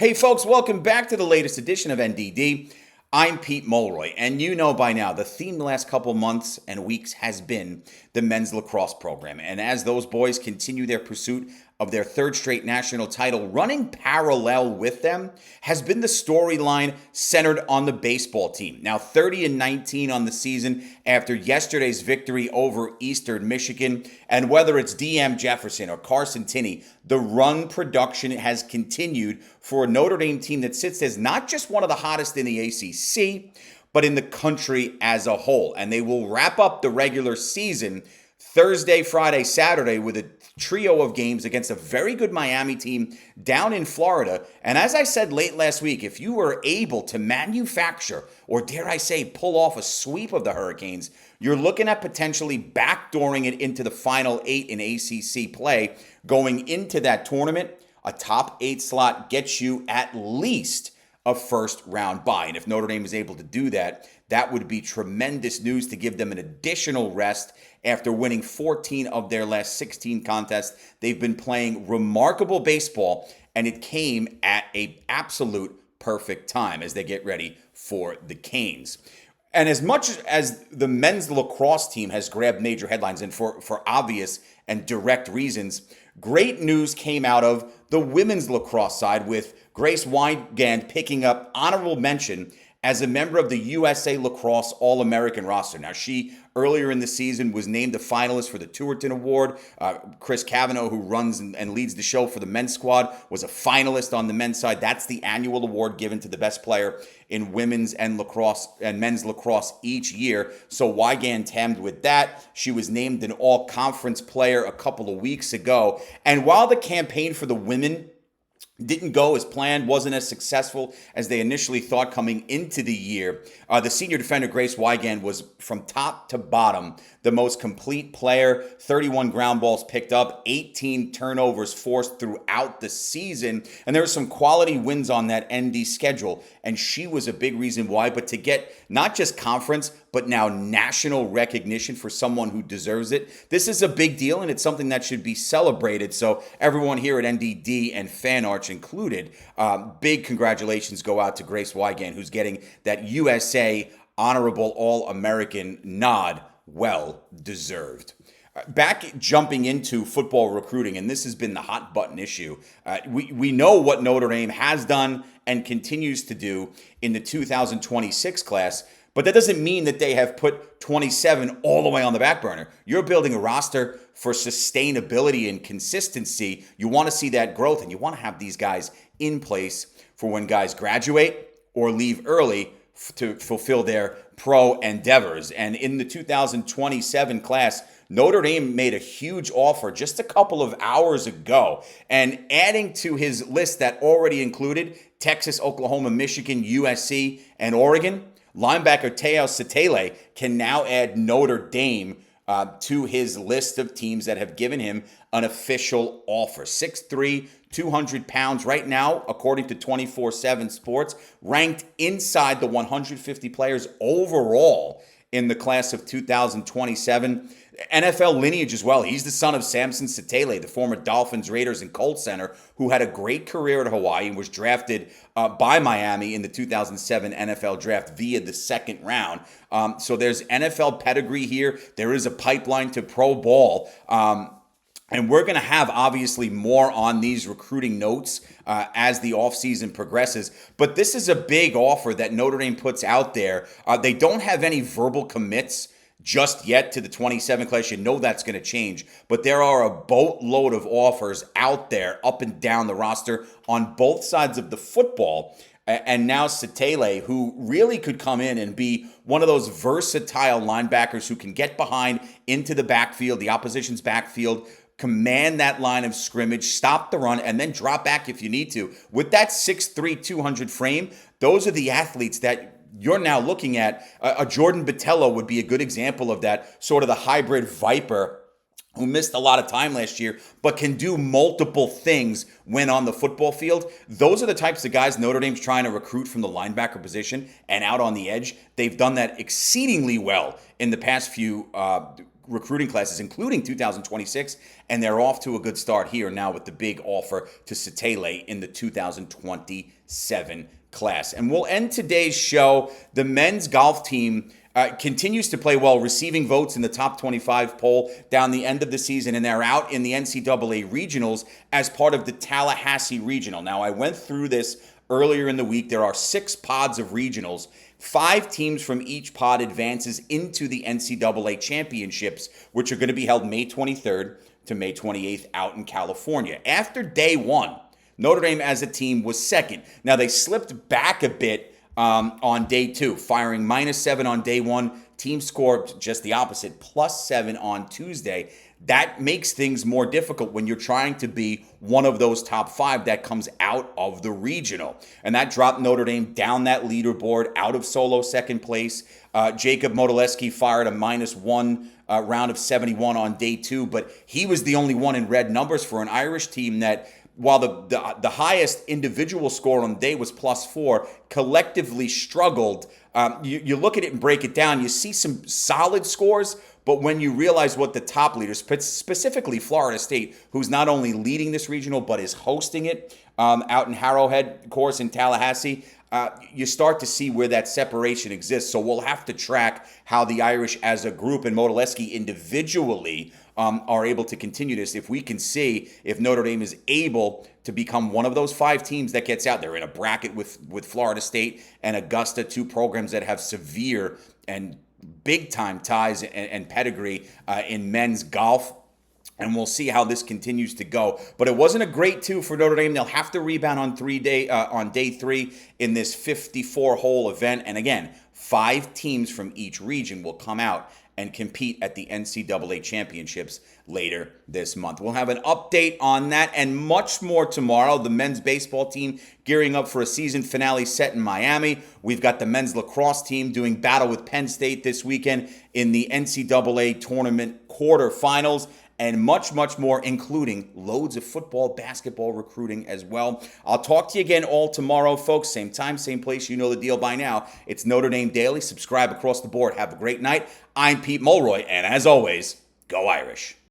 Hey folks, welcome back to the latest edition of NDD. I'm Pete Mulroy, and you know by now the theme the last couple months and weeks has been the men's lacrosse program. And as those boys continue their pursuit of their third straight national title, running parallel with them has been the storyline centered on the baseball team. Now 30-19 on the season after yesterday's victory over Eastern Michigan. And whether it's DM Jefferson or Carson Tinney, the run production has continued for a Notre Dame team that sits as not just one of the hottest in the ACC, but in the country as a whole. And they will wrap up the regular season Thursday, Friday, Saturday with a trio of games against a very good Miami team down in Florida. And as I said late last week, if you were able to manufacture, or dare I say, pull off a sweep of the Hurricanes, you're looking at potentially backdooring it into the Final Eight in ACC play. Going into that tournament, a top 8 slot gets you at least a first round bye. And if Notre Dame is able to do that, that would be tremendous news to give them an additional rest after winning 14 of their last 16 contests. They've been playing remarkable baseball, and it came at an absolute perfect time as they get ready for the Canes. And as much as the men's lacrosse team has grabbed major headlines, and for obvious and direct reasons, great news came out of the women's lacrosse side with Grace Wygand picking up honorable mention as a member of the USA Lacrosse All-American roster. Now, she earlier in the season was named a finalist for the Tuerton Award. Chris Cavanaugh, who runs and leads the show for the men's squad, was a finalist on the men's side. That's the annual award given to the best player in women's and lacrosse and men's lacrosse each year. So Wygand tagged with that. She was named an all-conference player a couple of weeks ago. And while the campaign for the women didn't go as planned, wasn't as successful as they initially thought coming into the year, the senior defender, Grace Wygand, was from top to bottom the most complete player. 31 ground balls picked up, 18 turnovers forced throughout the season. And there were some quality wins on that ND schedule, and she was a big reason why. But to get not just conference, but now national recognition for someone who deserves it, this is a big deal, and it's something that should be celebrated. So everyone here at NDD and FanArch included, big congratulations go out to Grace Wygand, who's getting that USA Honorable All-American nod. Well deserved. Back jumping into football recruiting, and this has been the hot button issue. We know what Notre Dame has done and continues to do in the 2026 class, but that doesn't mean that they have put 27 all the way on the back burner. You're building a roster for sustainability and consistency. You want to see that growth, and you want to have these guys in place for when guys graduate or leave early to fulfill their pro endeavors. And in the 2027 class, Notre Dame made a huge offer just a couple of hours ago. And adding to his list that already included Texas, Oklahoma, Michigan, USC, and Oregon, linebacker Teo Satele can now add Notre Dame to his list of teams that have given him an official offer. 6'3", 200 pounds right now, according to 24/7 Sports, ranked inside the 150 players overall in the class of 2027. NFL lineage as well. He's the son of Samson Satele, the former Dolphins, Raiders, and Colts center, who had a great career at Hawaii and was drafted by Miami in the 2007 NFL draft via the second round. So there's NFL pedigree here. There is a pipeline to pro ball. And we're going to have, obviously, more on these recruiting notes as the offseason progresses. But this is a big offer that Notre Dame puts out there. They don't have any verbal commits just yet to the 27 class. You know that's going to change. But there are a boatload of offers out there up and down the roster on both sides of the football. And now Satele, who really could come in and be one of those versatile linebackers who can get behind into the backfield, the opposition's backfield, command that line of scrimmage, stop the run, and then drop back if you need to. With that 6'3", 200 frame, those are the athletes that you're now looking at. A Jordan Botello would be a good example of that, sort of the hybrid Viper who missed a lot of time last year, but can do multiple things when on the football field. Those are the types of guys Notre Dame's trying to recruit from the linebacker position and out on the edge. They've done that exceedingly well in the past few recruiting classes, including 2026, and they're off to a good start here now with the big offer to Satele in the 2027 class. And we'll end today's show. The men's golf team continues to play well, receiving votes in the top 25 poll down the end of the season, and they're out in the NCAA regionals as part of the Tallahassee Regional. Now, I went through this earlier in the week. There are 6 pods of regionals. 5 teams from each pod advances into the NCAA championships, which are going to be held May 23rd to May 28th out in California. After day 1, Notre Dame as a team was second. Now, they slipped back a bit on day 2, firing -7 on day 1. Team scored just the opposite, +7 on Tuesday. That makes things more difficult when you're trying to be one of those top 5 that comes out of the regional. And that dropped Notre Dame down that leaderboard, out of solo second place. Jacob Modeleski fired a -1 round of 71 on day 2, but he was the only one in red numbers for an Irish team that, while the highest individual score on the day was +4, collectively struggled. You look at it and break it down, you see some solid scores, but when you realize what the top leaders, specifically Florida State, who's not only leading this regional but is hosting it out in Arrowhead course in Tallahassee, you start to see where that separation exists. So we'll have to track how the Irish as a group and Modeleski individually are able to continue this. If we can see if Notre Dame is able to become one of those 5 teams that gets out there in a bracket with Florida State and Augusta, 2 programs that have severe and big-time ties and pedigree in men's golf. And we'll see how this continues to go. But it wasn't a great 2 for Notre Dame. They'll have to rebound on day 3 in this 54-hole event. And again, 5 teams from each region will come out and compete at the NCAA championships later this month. We'll have an update on that and much more tomorrow. The men's baseball team gearing up for a season finale set in Miami. We've got the men's lacrosse team doing battle with Penn State this weekend in the NCAA tournament quarterfinals, and much, much more, including loads of football, basketball recruiting as well. I'll talk to you again all tomorrow, folks. Same time, same place. You know the deal by now. It's Notre Dame Daily. Subscribe across the board. Have a great night. I'm Pete Mulroy, and as always, go Irish.